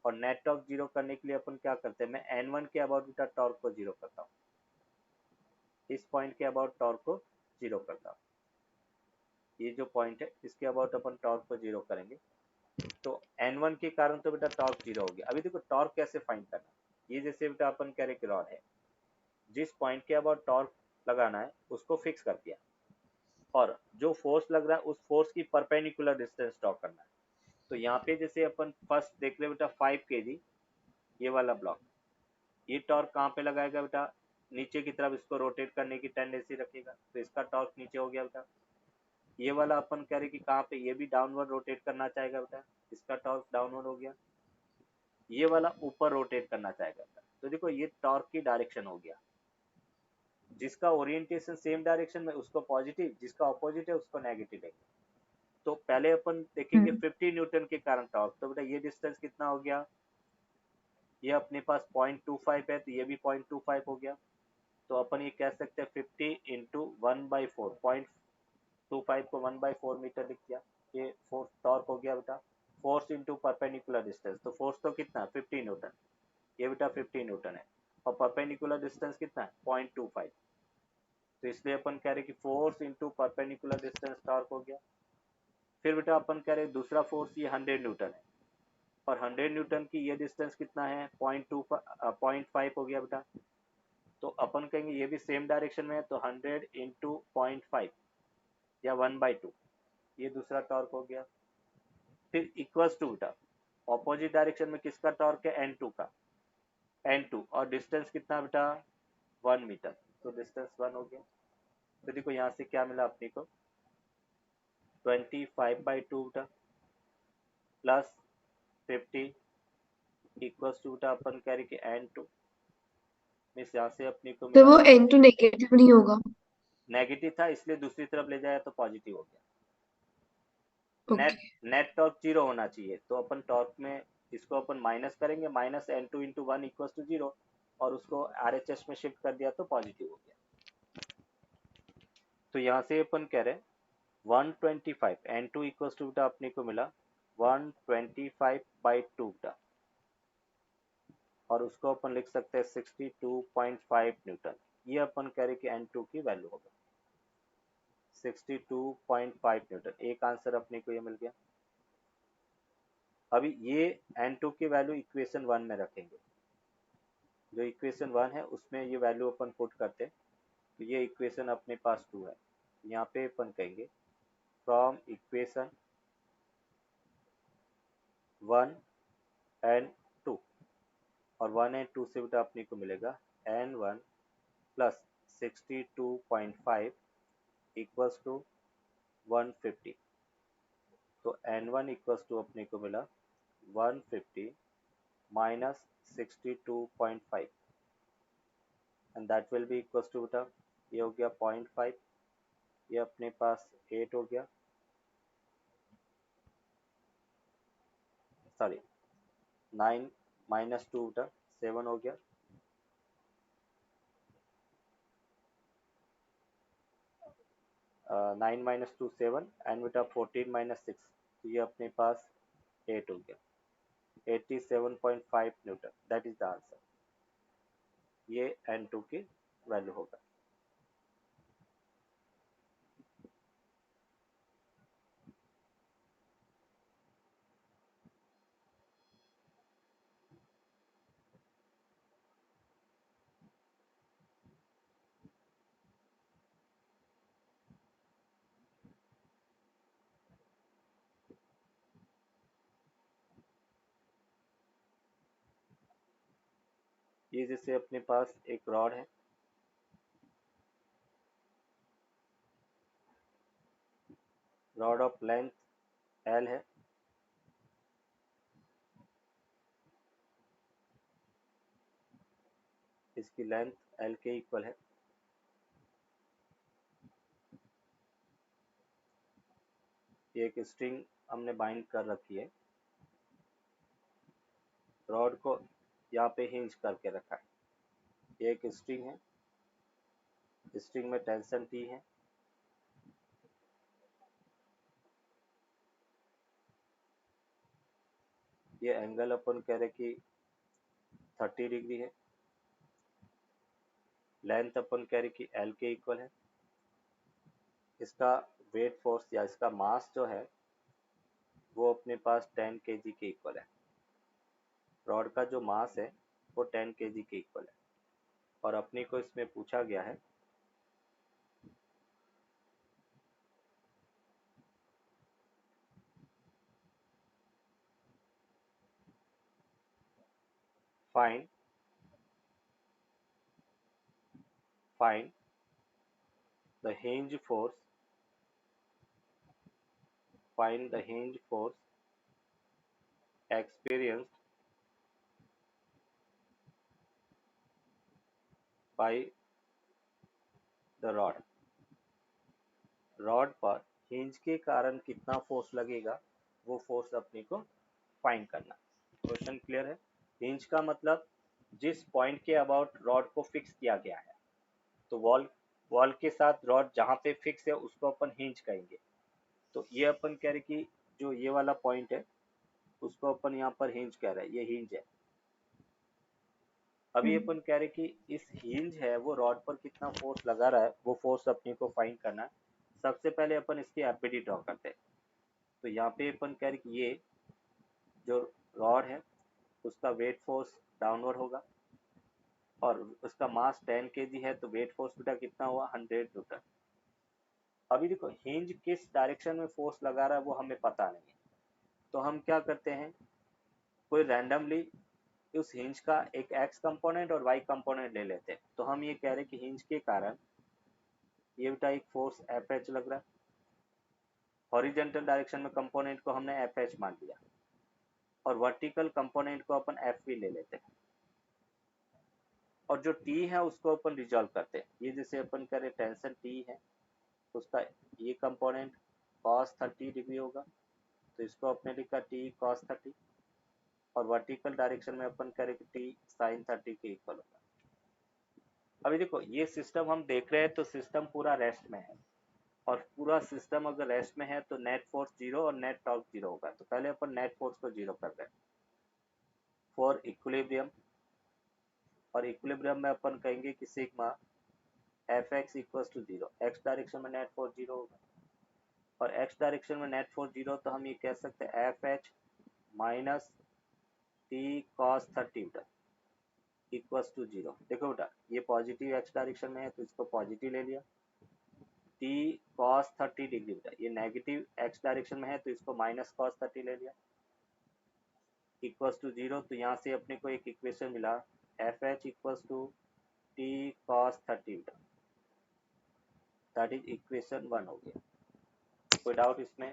और नेट टॉर्क 0 करने के लिए अपन क्या करते हैं, मैं N1 के अबाउट बेटा टॉर्क को 0 करता हूँ, इस पॉइंट के अबाउट टॉर्क को 0 करता हूँ। ये जो पॉइंट है इसके अबाउट अपन टॉर्क को 0 करेंगे। तो N1 के कारण तो बेटा टॉर्क 0 हो गया। अभी देखो टॉर्क कैसे फाइंड करना, ये जैसे बेटा अपन कह रहे कि रॉड है, जिस पॉइंट के अबाउट टॉर्क लगाना है उसको फिक्स कर दिया, और जो फोर्स लग रहा है उस फोर्स की परपेंडिकुलर डिस्टेंस ड्रॉ करना है। तो यहाँ पे जैसे अपन फर्स्ट देख रहे बेटा 5 kg ये वाला ब्लॉक, ये टॉर्क कहाँ पे लगाएगा बेटा, नीचे की तरफ इसको रोटेट करने की टेंडेंसी रखेगा, तो इसका टॉर्क नीचे हो गया बेटा। ये वाला अपन कह रहे कि कहाँ पे, ये भी डाउनवर्ड रोटेट करना चाहेगा बेटा, इसका टॉर्क डाउनवर्ड हो गया। ये वाला ऊपर रोटेट करना चाहेगा बेटा, तो देखो ये टॉर्क की डायरेक्शन हो गया। जिसका ओरिएंटेशन सेम डायरेक्शन में उसको पॉजिटिव, जिसका ऑपोजिट है उसको नेगेटिव लेंगे। तो पहले अपन देखेंगे 50 न्यूटन के कारण टॉर्क, तो बेटा ये डिस्टेंस कितना हो गया, ये अपने पास 0.25 है, तो ये भी 0.25 हो गया। तो अपन ये कह सकते हैं 50 इंटू 1/4, 0.25 को 1/4 मीटर लिख दिया। ये फोर्स टॉर्क हो गया बेटा। फोर्स इंटू परपेंडिकुलर डिस्टेंस, तो फोर्स तो कितना 50 न्यूटन, ये बेटा 50 न्यूटन है, और परपेंडिकुलर डिस्टेंस कितना है 0.25। तो इसलिए अपन कह रहे कि force into perpendicular distance torque हो गया। फिर बेटा अपन कह रहे दूसरा फोर्स ये 100 न्यूटन है, और 100 न्यूटन की ये डिस्टेंस कितना है 0.5 हो गया बेटा। तो अपन कहेंगे ये भी सेम डायरेक्शन में है, तो 100 इंटू 0.5 या 1/2, ये दूसरा टॉर्क हो गया। फिर इक्वल्स टू बेटा ऑपोजिट डायरेक्शन में किसका टॉर्क है N2 का, N2, और डिस्टेंस कितना बेटा 1 मीटर, तो डिस्टेंस 1 हो गया। तो देखो यहाँ से क्या मिला अपने को 25/2 बेटा प्लस 50 इक्वल्स टू बेटा अपन कह रहे कि N2 मीन्स यहाँ से अपने को तो मिला वो N2 नेगेटिव नहीं होगा? नेगेटिव था इसलिए दूसरी तरफ ले जाया तो पॉजिटिव हो गया। Net okay. नेट टॉर्क 0 होना चाहिए, तो अपन टॉर्क में इसको अपन माइनस करेंगे, -N2 इंटू 1 इक्वल्स टू 0, और उसको RHS में शिफ्ट कर दिया तो पॉजिटिव हो गया। तो यहाँ से अपन कह रहे हैं 125 N2 इक्वल्स टू बेटा अपने को मिला 125/2 बेटा, और उसको अपन लिख सकते हैं 62.5 न्यूटन। ये अपन कह रहे कि N2 की वैल्यू होगा 62.5 न्यूटन। एक आंसर अपने को ये मिल गया। अभी ये N2 की वैल्यू इक्वेशन 1 में रखेंगे, जो इक्वेशन 1 है उसमें ये वैल्यू अपन पुट करते हैं, तो ये इक्वेशन अपने पास 2 है। यहाँ पे अपन कहेंगे फ्रॉम इक्वेशन 1 एंड 2, और 1 एंड 2 से बेटा अपने को मिलेगा N1 प्लस 62.5 इक्वल्स टू 150। तो N1 इक्वल्स टू अपने को मिला 150 minus 62.5 and that will be equals to बेटा ये हो गया 0.5, ये अपने पास 8 हो गया, सॉरी 9 minus 2 बेटा 7 हो गया, 9 minus 2 7 एंड बेटा 14 minus 6, तो ये अपने पास 8 हो गया, 87.5 Newton. That is the answer. ये N2 की वैल्यू होगा। ये जैसे अपने पास एक रॉड है, रॉड ऑफ लेंथ L है, इसकी लेंथ L के इक्वल है। ये एक स्ट्रिंग हमने बाइंड कर रखी है, रॉड को यहाँ पे हिंज करके रखा है। ये एक स्ट्रिंग है, स्ट्रिंग में टेंशन T है, ये एंगल अपन कह रहे कि 30 डिग्री है, लेंथ अपन कह रहे कि L के इक्वल है, इसका वेट फोर्स या इसका मास जो है वो अपने पास 10 kg के इक्वल है। रॉड का जो मास है वो 10 kg के इक्वल है, और अपने को इसमें पूछा गया है find the hinge force, find the hinge force experienced by the rod। Rod पर हिंज के कारण कितना फोर्स लगेगा वो फोर्स अपने को फाइंड करना। क्वेश्चन क्लियर है? हिंज का मतलब जिस पॉइंट के अबाउट रॉड को फिक्स किया गया है, तो वॉल वॉल के साथ रॉड जहाँ पे फिक्स है उसको अपन हिंज कहेंगे। तो ये अपन कह रहे कि जो ये वाला पॉइंट है उसको अपन यहाँ पर हिंज कह रहे हैं, ये हिंज है। अभी अपन कह रहे कि इस हिंज है वो रॉड पर कितना फोर्स लगा रहा है वो फोर्स अपने को फाइंड करना है। सबसे पहले अपन इसकी एपीडी ड्रॉ करते हैं। तो यहाँ पे अपन कह रहे कि ये जो रॉड है उसका वेट फोर्स डाउनवर्ड होगा और उसका मास 10 kg है तो वेट फोर्स बेटा कितना हुआ 100 न्यूटन। अभी देखो हिंज किस डायरेक्शन में फोर्स लगा रहा है वो हमें पता नहीं है, तो हम क्या करते हैं कोई रैंडमली उस हिंज का एक एक्स कंपोनेंट और वाई कंपोनेंट ले लेते हैं। तो हम ये कह रहे हैं कि हिंज के कारण ये बेटा एक फोर्स एफ एच लग रहा है, हॉरिजेंटल डायरेक्शन में कंपोनेंट को हमने एफ एच मान लिया और वर्टिकल कंपोनेंट को अपन एफ वी ले लेते हैं और जो टी है उसको अपन रिजॉल्व करते हैं। ये जैसे अपन करें टेंशन टी है उसका ये कंपोनेंट cos 30 डिग्री होगा तो इसको अपने लिखा टी cos 30 और वर्टिकल डायरेक्शन में अपन करें कि टी sin 30 के इक्वल होगा। अभी देखो ये सिस्टम हम देख रहे हैं तो सिस्टम पूरा रेस्ट में है और पूरा सिस्टम अगर रेस्ट में है तो नेट फोर्स जीरो और नेट टॉर्क जीरो होगा। तो पहले अपन नेट फोर्स को जीरो कर रहे हैं फॉर इक्विलिब्रियम और इक्विलिब्रियम में अपन कहेंगे कि sigma F X equal to zero, X direction में नेट फोर्स जीरो होगा और एक्स डायरेक्शन में नेट फोर्स जीरो तो हम ये कह सकते हैं F H minus T cos 30 equal to zero. देखो बेटा ये पॉजिटिव एक्स डायरेक्शन में है तो इसको पॉजिटिव ले लिया, टी कॉस 30 डिग्री बेटा ये नेगेटिव एक्स डायरेक्शन में है तो इसको माइनस कॉस 30 ले लिया इक्वल टू जीरो। तो यहाँ से अपने को एक इक्वेशन मिला F H equal to T cos 30 बेटा, दैट इज इक्वेशन 1 हो गया। कोई डाउट इसमें?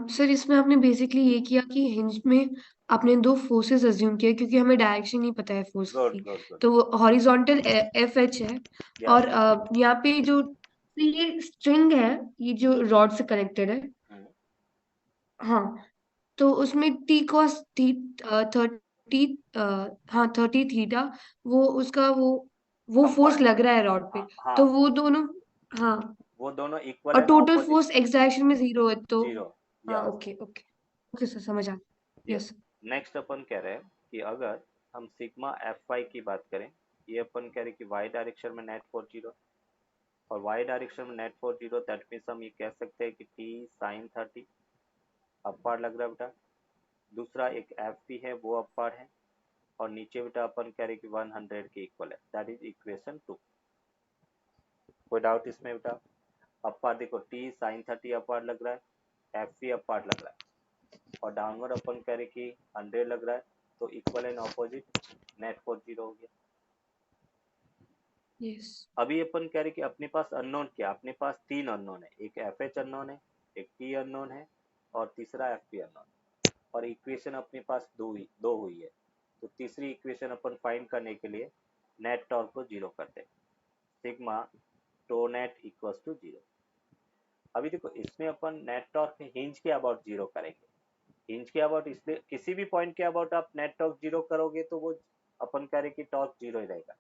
सर इसमें आपने बेसिकली ये किया कि हिंज में आपने दो फोर्सेस अज्यूम किया क्योंकि हमें डायरेक्शन नहीं पता है फोर्स गुड की। Good good. तो वो हॉरिजॉन्टल एफ एच है और यस। यहाँ पे जो तो ये स्ट्रिंग है, ये जो रॉड से कनेक्टेड है। हाँ, तो उसमें टी कॉस थी 30, हाँ 30 थीटा, वो उसका वो फोर्स कंपोनेंट लग रहा है रॉड पे। हाँ तो वो दोनों, हाँ, वो दोनों इक्वल और and total opposite force x direction में 0 है तो। जीरो। हाँ, yes okay okay okay sir, समझ आ। यस। यस। नेक्स्ट अपन कह रहे हैं कि अगर हम सिग्मा एफ वाई की बात करें, ये अपन कह रहे हैं कि वाई डायरेक्शन में नेट फोर्स जीरो और वाई डायरेक्शन में net force zero, that means हम ये कह सकते हैं कि टी साइन 30 अपार लग रहा है बेटा। दूसरा एक एफ पी है वो अपार है और नीचे बेटा अपन कह रहे हैं कि 100 के इक्वल है, दैट इज इक्वेशन 2। कोई डाउट इसमें बेटा? अपार देखो टी साइन 30 अपार लग रहा है, एफ पी अपार लग रहा है और डाउनवर्ड अपन कह रहे कि 100 लग रहा है तो equal and opposite net force zero हो गया। यस अभी अपन कह रहे कि अपने पास अननोन क्या, अपने पास तीन अननोन है, एक एफ एच अननोन है, एक टी अननोन है और तीसरा एफ पी अननोन। और इक्वेशन अपने पास दो हुई है तो तीसरी इक्वेशन अपन फाइंड करने के लिए नेट टॉर्क को जीरो करते हैं, sigma tau net equal to zero. अभी देखो इसमें अपन नेट टॉर्क हिंज के अबाउट जीरो करेंगे, हिंज के अबाउट इसलिए किसी भी पॉइंट के अबाउट आप नेट टॉर्क जीरो करोगे तो वो अपन कह रहे कि टॉर्क जीरो ही रहेगा,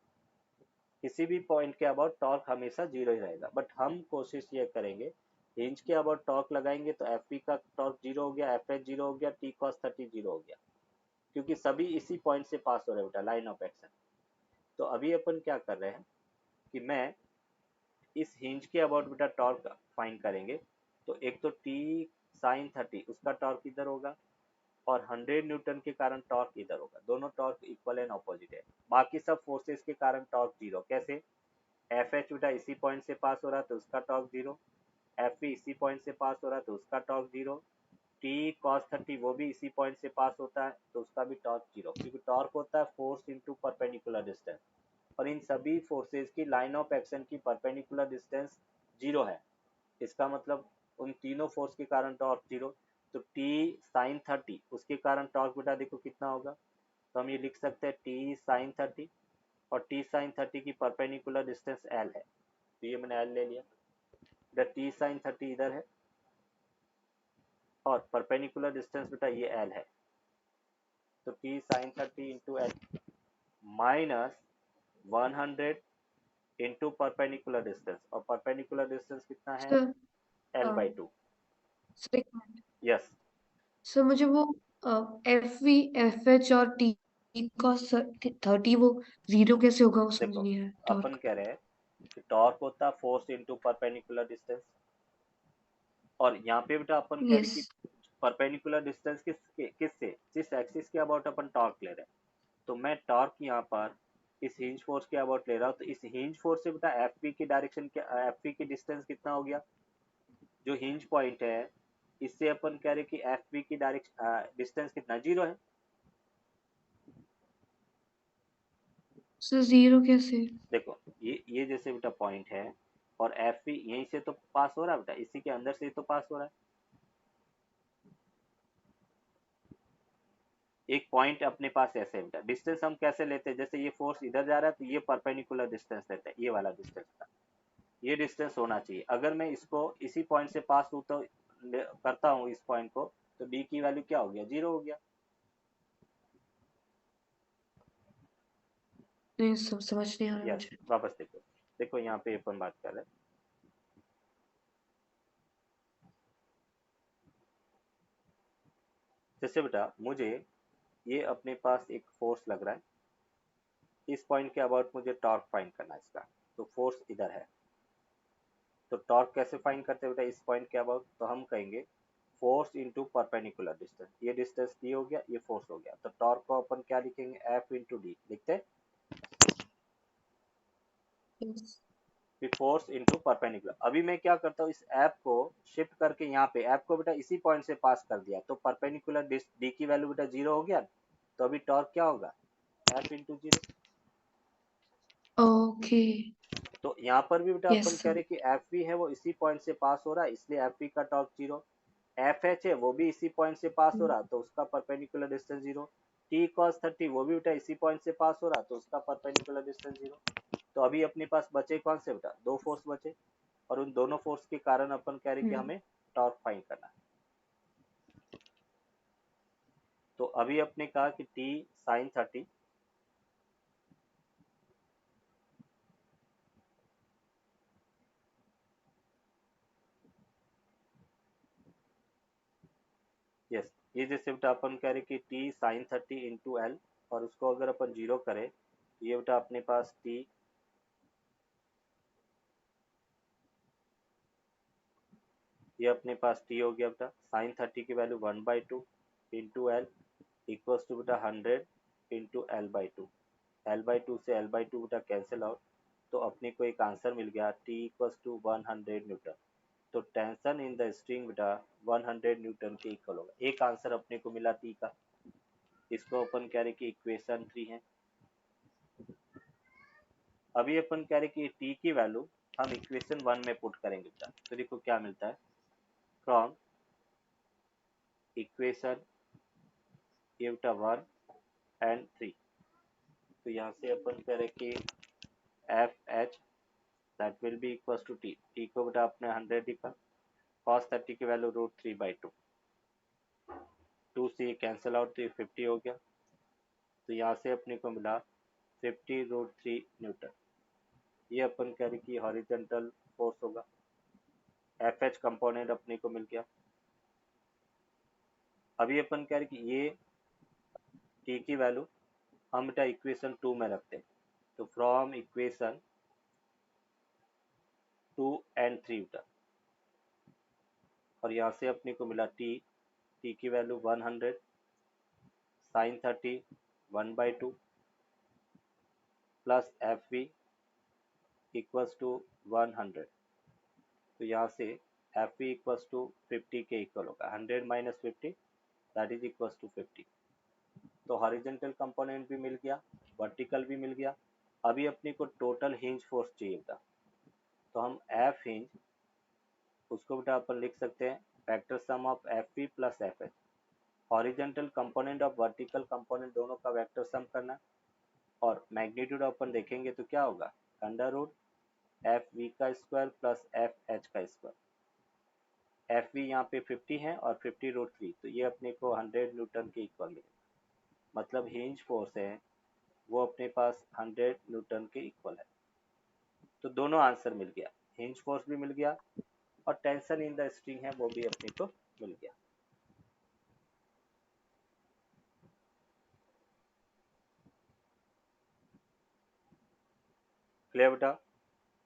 किसी भी पॉइंट के अबाउट टॉर्क हमेशा जीरो ही रहेगा। बट हम कोशिश ये करेंगे हिंज के अबाउट टॉर्क लगाएंगे तो एफ पी का टॉर्क जीरो हो गया, एफ एच जीरो हो गया, टी कॉस 30 जीरो हो गया क्योंकि सभी इसी पॉइंट से पास हो रहे बेटा लाइन ऑफ एक्शन। तो अभी अपन क्या कर रहे हैं कि मैं इस हिंज के अबाउट बेटा टॉर्क फाइंड करेंगे तो एक तो टी साइन 30 उसका टॉर्क इधर होगा और 100 न्यूटन के कारण टॉर्क इधर होगा, दोनों टॉर्क इक्वल एंड ऑपोजिट है। बाकी सब फोर्सेस के कारण टॉर्क जीरो, कैसे? एफ एच बेटा इसी पॉइंट से पास हो रहा है तो उसका टॉर्क जीरो, एफ पी इसी पॉइंट से पास हो रहा है तो उसका टॉर्क जीरो, टी कॉस 30 वो भी इसी पॉइंट से पास होता है तो उसका भी टॉर्क जीरो, क्योंकि टॉर्क होता है फोर्स इनटू परपेंडिकुलर डिस्टेंस और इन सभी फोर्सेस की लाइन ऑफ एक्शन की परपेंडिकुलर डिस्टेंस जीरो है। इसका मतलब उन तीनों फोर्स के कारण टॉर्क जीरो। तो टी साइन 30 उसके कारण टॉर्क बेटा देखो कितना होगा, तो हम ये लिख सकते हैं टी साइन 30 और टी साइन 30 की परपेंडिकुलर डिस्टेंस एल है तो ये मैंने एल ले लिया, इधर टी साइन 30 इधर है और परपेंडिकुलर डिस्टेंस बेटा ये एल है तो T sine 30 into L minus 100 into perpendicular distance और परपेंडिकुलर डिस्टेंस कितना है sir. L by two. Sir एक मिनट। यस सर मुझे वो एफ वी एफ एच और टी का 30 वो 0 कैसे होगा, वो समझ देखो नहीं आया अपन टॉर्क। कह रहे हैं कि टॉर्क होता है फोर्स इंटू परपेंडिकुलर डिस्टेंस और यहाँ पे बेटा अपन कह रहे यस। कि परपेंडिकुलर डिस्टेंस किससे, जिस एक्सिस के अबाउट अपन टॉर्क ले रहे हैं, तो मैं टॉर्क यहाँ पर इस हिंज फोर्स के अबाउट ले रहा हूँ, तो इस हिंज फोर्स से बेटा एफ पी की डायरेक्शन क्या, एफ पी की डिस्टेंस कितना हो गया, जो हिंज पॉइंट है इससे अपन कह रहे कि एफ पी की डायरेक्शन डिस्टेंस कितना, 0 है। सर जीरो कैसे? देखो ये जैसे बेटा पॉइंट है और एफ पी यहीं से तो पास हो रहा है बेटा, इसी के अंदर से ही तो पास हो रहा है। एक पॉइंट अपने पास ऐसे है बेटा, डिस्टेंस हम कैसे लेते हैं, जैसे ये फोर्स इधर जा रहा है तो ये परपेंडिकुलर डिस्टेंस लेते हैं, ये वाला डिस्टेंस था, ये डिस्टेंस होना चाहिए। अगर मैं इसको इसी पॉइंट से पास हूँ तो करता हूँ इस पॉइंट को, तो डी की वैल्यू क्या हो गया, 0 हो गया। नहीं, सब समझ नहीं आ रहा यस, मुझे। वापस देखो, देखो यहाँ पे अपन बात कर रहे हैं, जैसे बेटा मुझे ये अपने पास एक फोर्स लग रहा है, इस पॉइंट के अबाउट मुझे टॉर्क फाइंड करना है इसका, तो फोर्स इधर है, तो टॉर्क कैसे फाइंड करते हैं बेटा, इस पॉइंट के अबाउट, तो हम कहेंगे फोर्स इंटू परपेंडिकुलर डिस्टेंस, ये डिस्टेंस डी हो गया, ये फोर्स हो गया, तो टॉर्क को अपन क्या लिखेंगे, एफ इंटू डी लिखते हैं, यस। फिर फोर्स इंटू परपेंडिकुलर। अभी मैं क्या करता हूँ, इस ऐप को शिफ्ट करके यहाँ पे ऐप को बेटा इसी पॉइंट से पास कर दिया, तो परपेंडिकुलर डी की वैल्यू बेटा 0 हो गया, तो अभी टॉर्क क्या होगा, एफ इंटू 0। ओके। तो यहाँ पर भी बेटा यस अपन कह सर। रहे कि एफ वी है वो इसी पॉइंट से पास हो रहा है, इसलिए एफ वी का टॉर्क 0। एफ एच है वो भी इसी पॉइंट से पास हो रहा, तो उसका परपेंडिकुलर डिस्टेंस 0। टी कॉस 30 वो भी बेटा इसी पॉइंट से पास हो रहा, तो उसका परपेंडिकुलर डिस्टेंस 0। तो अभी अपने पास बचे कौन से बेटा, दो फोर्स बचे, और उन दोनों फोर्स के कारण अपन कह रहे कि हमें टॉर्क फाइंड करना है। तो अभी अपने कहा कि टी साइन 30, यस, ये जैसे बेटा अपन कह रहे कि टी साइन 30 इंटू एल, और उसको अगर अपन 0 करें तो ये बेटा अपने पास टी, ये अपने पास टी हो गया बेटा, साइन 30 की value 1/2 into L equals to बेटा 100 इंटू एल/2, एल/2 से एल/2 बेटा कैंसिल आउट, तो अपने को एक आंसर मिल गया, टी इक्वल्स टू 100 न्यूटन। तो टेंशन इन द स्ट्रिंग बेटा 100 न्यूटन के इक्वल होगा, एक आंसर अपने को मिला टी का, इसको अपन कह रहे कि इक्वेशन 3 है। अभी अपन कह रहे कि टी की वैल्यू हम इक्वेशन 1 में पुट करेंगे बेटा, तो देखो क्या मिलता है, फ्रॉम इक्वेशन ये बेटा 1 एंड 3, तो यहाँ से अपन कह रहे कि F H that will be equal to T, T को बेटा अपने 100 लिखा, cos 30 की वैल्यू √3/2, 2 से ये कैंसिल आउट तो ये 50 हो गया, तो यहाँ से अपने को मिला 50√3 न्यूटन, ये अपन कह रहे कि हॉरिजेंटल फोर्स होगा। एफ एच कंपोनेंट अपने को मिल गया। अभी अपन कह रहे कि ये टी की वैल्यू हम बेटा इक्वेशन 2 में रखते हैं, तो फ्रॉम इक्वेशन 2 एंड 3 बेटा, और यहाँ से अपने को मिला टी, टी की value 100 sine 30 1/2 plus F V equals to 100, तो यहाँ से एफ वी इक्वल्स टू 50 के इक्वल होगा, 100 minus 50 that is equals to 50। तो हॉरिजेंटल कंपोनेंट भी मिल गया, वर्टिकल भी मिल गया। अभी अपने को टोटल हिंज फोर्स चाहिए था, तो हम एफ हिंज, उसको बेटा अपन लिख सकते हैं vector sum of F P plus F H, horizontal component और वर्टिकल कंपोनेंट दोनों का वेक्टर सम करना, और मैग्नीट्यूड अपन देखेंगे तो क्या होगा, अंडर रूट एफ वी का स्क्वायर प्लस एफ एच का स्क्वायर, एफ वी यहाँ पे 50 है और 50√3, तो ये अपने को 100 न्यूटन के इक्वल मिलेगा, मतलब हिंज फोर्स है वो अपने पास 100 न्यूटन के इक्वल है। तो दोनों आंसर मिल गया, हिंज फोर्स भी मिल गया और टेंशन इन द स्ट्रिंग है वो भी अपने को मिल गया। क्लियर बेटा?